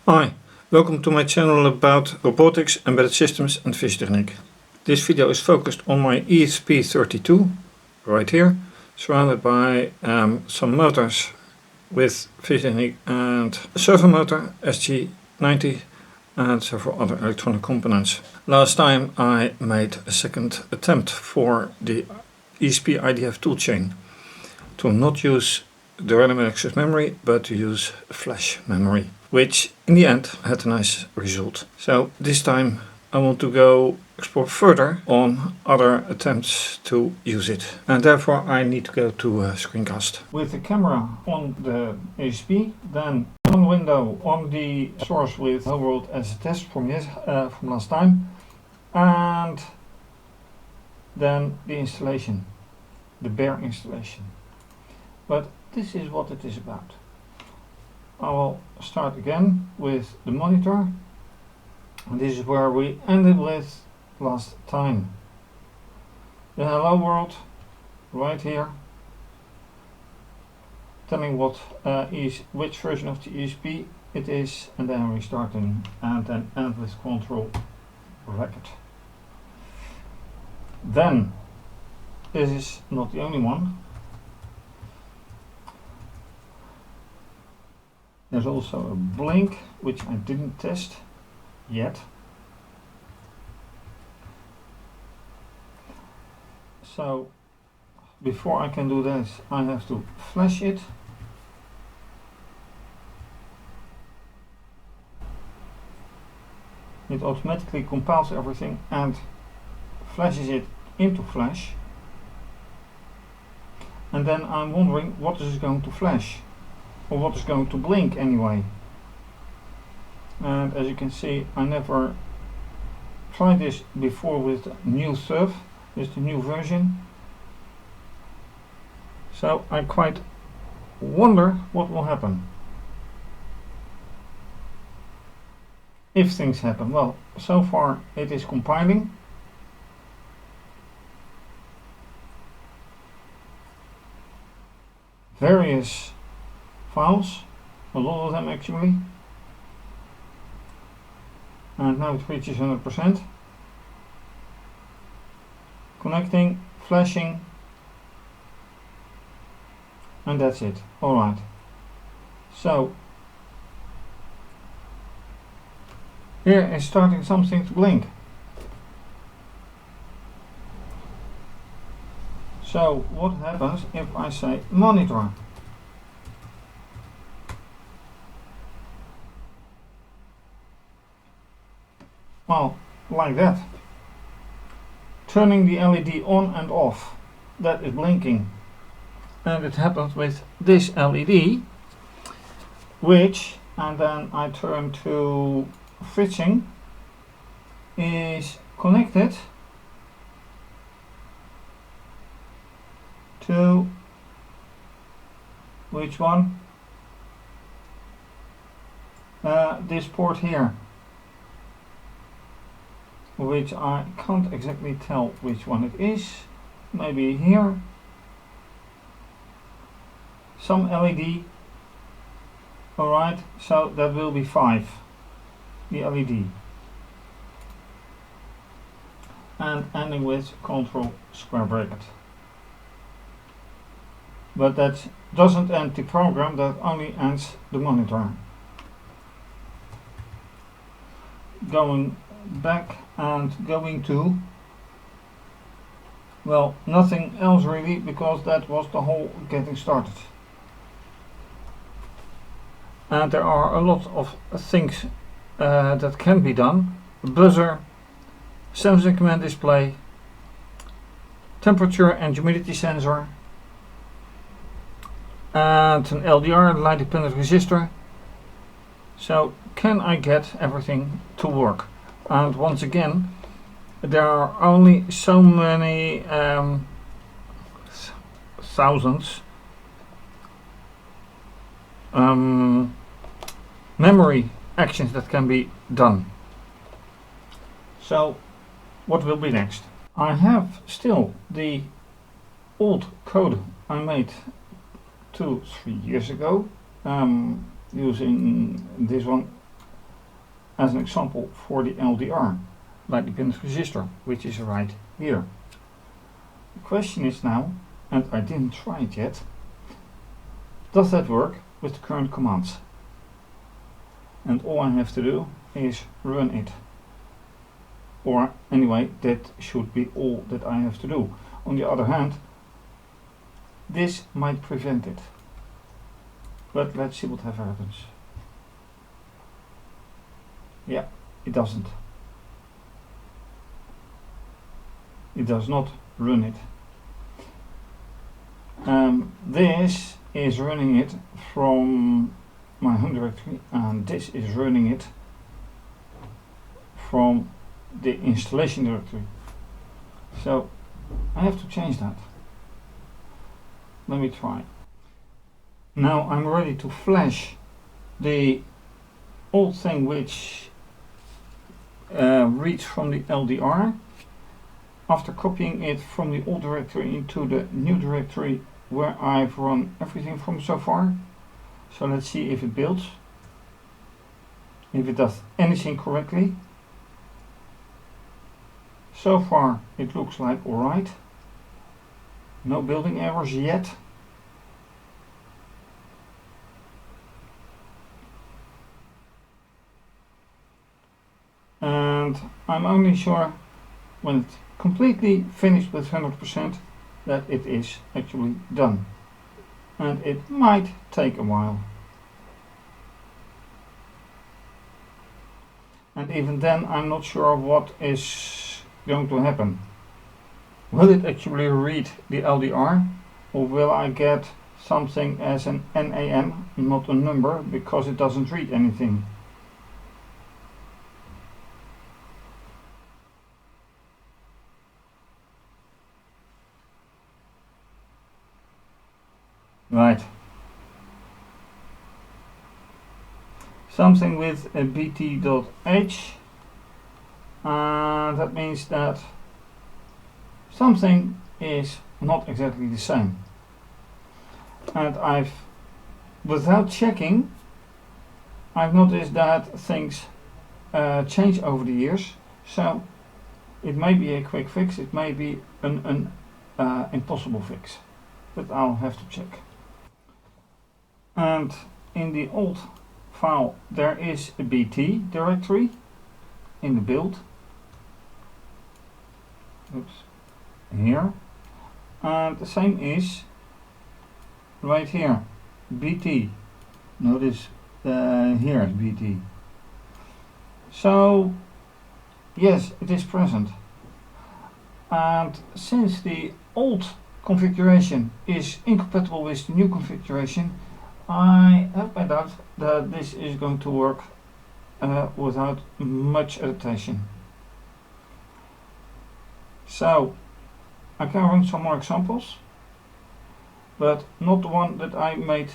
Hi, welcome to my channel about robotics, embedded systems and vision technique. This video is focused on my ESP32, right here, surrounded by some motors with vision technique and a servo motor, SG90, and several other electronic components. Last time I made a second attempt for the ESP-IDF toolchain to not use the random access memory but to use flash memory, which in the end had a nice result. So this time I want to go explore further on other attempts to use it, and therefore I need to go to screencast. With the camera on the ESP, then one window on the source with Hello World as a test from last time, and then the installation, the bare installation. But this is what it is about. I will start again with the monitor, and this is where we ended with last time. The Hello World right here, telling what which version of the ESP it is, and then restarting, and then end with control bracket. Then this is not the only one. There's also a blink, which I didn't test yet. So before I can do this, I have to flash it. It automatically compiles everything and flashes it into flash. And then I'm wondering what is going to flash, or what is going to blink anyway. And as you can see, I never tried this before with the new stuff, with the new version. So I quite wonder what will happen. If things happen. Well, so far it is compiling. Various files, a lot of them actually, and now it reaches 100%. Connecting, flashing, and that's it. Alright, so here is starting something to blink. So what happens if I say monitor? Well, like that. Turning the LED on and off, that is blinking. And it happens with this LED, which, and then I turn to switching, is connected to which one? This port here, which I can't exactly tell which one it is. Maybe here. Some LED. Alright, so that will be 5, the LED. And ending with control square bracket. But that doesn't end the program, that only ends the monitor. Going back and going to, well, nothing else really, because that was the whole getting started. And there are a lot of things that can be done. Buzzer, sensing command display, temperature and humidity sensor, and an LDR, light dependent resistor. So can I get everything to work? And once again, there are only so many thousands memory actions that can be done. So what will be next? I have still the old code I made 2-3 years ago, using this one as an example for the LDR, light dependent resistor, which is right here. The question is now, and I didn't try it yet, does that work with the current commands? And all I have to do is run it. Or anyway, that should be all that I have to do. On the other hand, this might prevent it. But let's see what happens. Yeah, it doesn't. It does not run it. This is running it from my home directory, and this is running it from the installation directory. So I have to change that. Let me try. Now I'm ready to flash the old thing which reads from the LDR after copying it from the old directory into the new directory where I've run everything from so far. So let's see if it builds, if it does anything correctly. So far it looks like alright. No building errors yet. And I'm only sure when it's completely finished with 100% that it is actually done. And it might take a while. And even then I'm not sure what is going to happen. Will it actually read the LDR, or will I get something as an NAM, not a number, because it doesn't read anything? Right. Something with a bt.h, and that means that something is not exactly the same. And without checking, I've noticed that things change over the years. So it may be a quick fix, it may be an impossible fix, but I'll have to check. And in the old file there is a BT directory in the build. Oops. Here, and the same is right here, BT. Notice here is BT. So yes, it is present, and since the old configuration is incompatible with the new configuration, I have my doubt that this is going to work without much adaptation. So I can run some more examples, but not the one that I made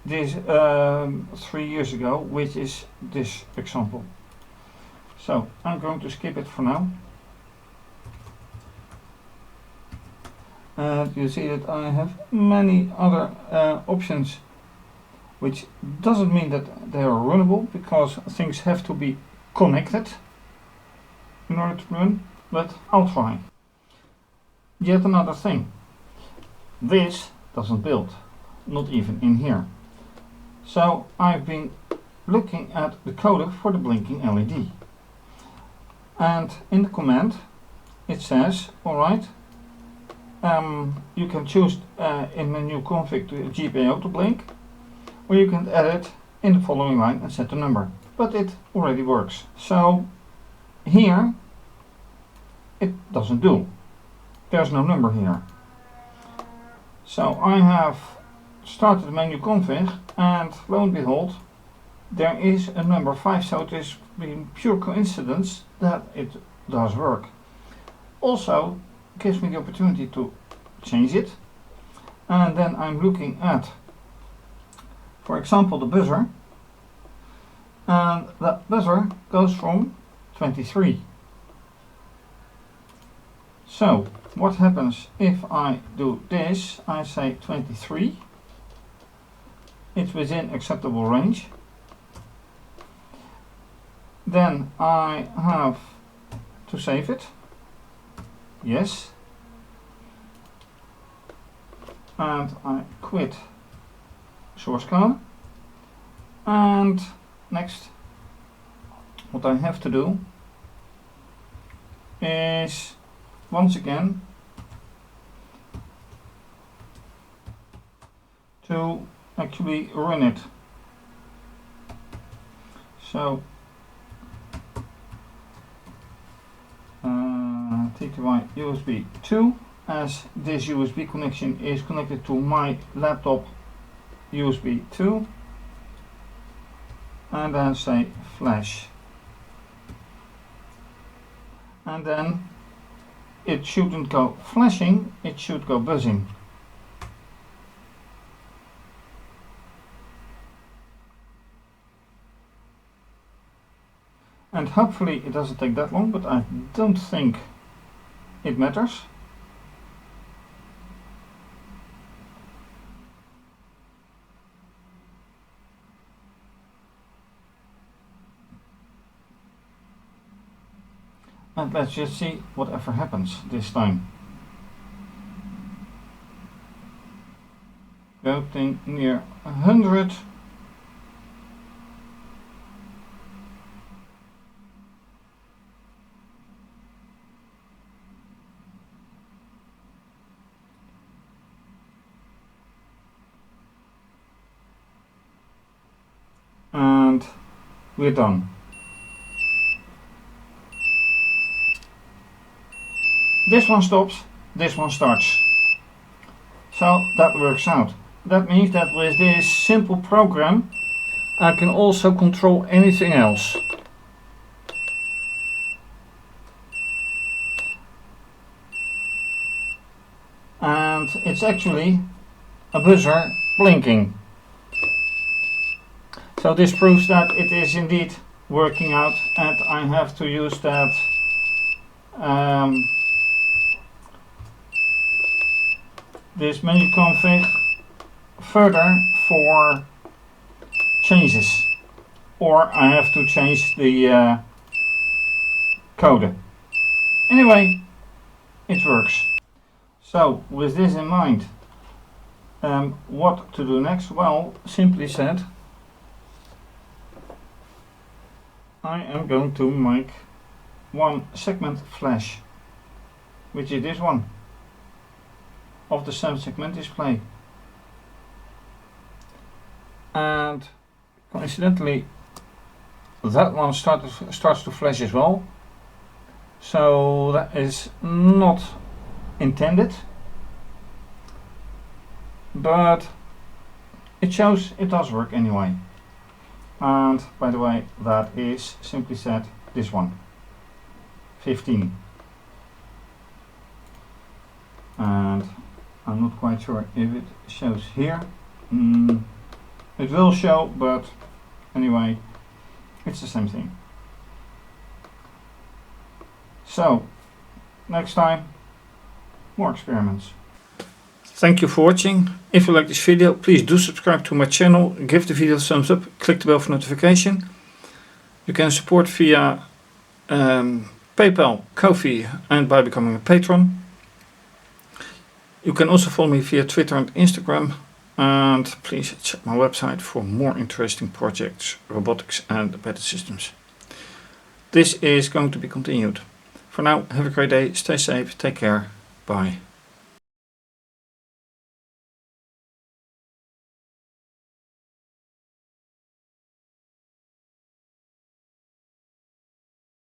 this 3 years ago, which is this example. So I'm going to skip it for now. And you see that I have many other options, which doesn't mean that they are runnable, because things have to be connected in order to run, but I'll try. Yet another thing, this doesn't build, not even in here. So I've been looking at the codec for the blinking LED, and in the command it says, alright, you can choose in menuconfig to GPIO to blink, or you can add it in the following line and set the number, but it already works. So here it doesn't do. There's no number here. So I have started the menuconfig, and lo and behold, there is a number 5, so it is pure coincidence that it does work. Also gives me the opportunity to change it, and then I'm looking at, for example, the buzzer, and that buzzer goes from 23. So what happens if I do this? I say 23, it's within acceptable range, Then I have to save it. Yes. And I quit source code. And next, what I have to do is once again to actually run it. So TTY USB 2, as this USB connection is connected to my laptop USB 2, and then say flash, and then it shouldn't go flashing, it should go buzzing. And hopefully it doesn't take that long, but I don't think it matters. And let's just see whatever happens this time. Getting near 100. And we're done. This one stops, this one starts. So that works out. That means that with this simple program I can also control anything else. And it's actually a buzzer blinking. So this proves that it is indeed working out, and I have to use that this menuconfig further for changes, or I have to change the code. Anyway, it works. So with this in mind, what to do next? Well, simply said, I am going to make one segment flash, which is this one, of the 7-segment display. And coincidentally, that one starts to flash as well. So that is not intended, but it shows it does work anyway. And by the way, that is simply said this one, 15. And I'm not quite sure if it shows here. It will show, but anyway, it's the same thing. So, next time, more experiments. Thank you for watching. If you like this video, please do subscribe to my channel, give the video a thumbs up, click the bell for notification. You can support via PayPal, Ko-fi, and by becoming a patron. You can also follow me via Twitter and Instagram, and please check my website for more interesting projects, robotics and embedded systems. This is going to be continued. For now, have a great day, stay safe, take care, bye.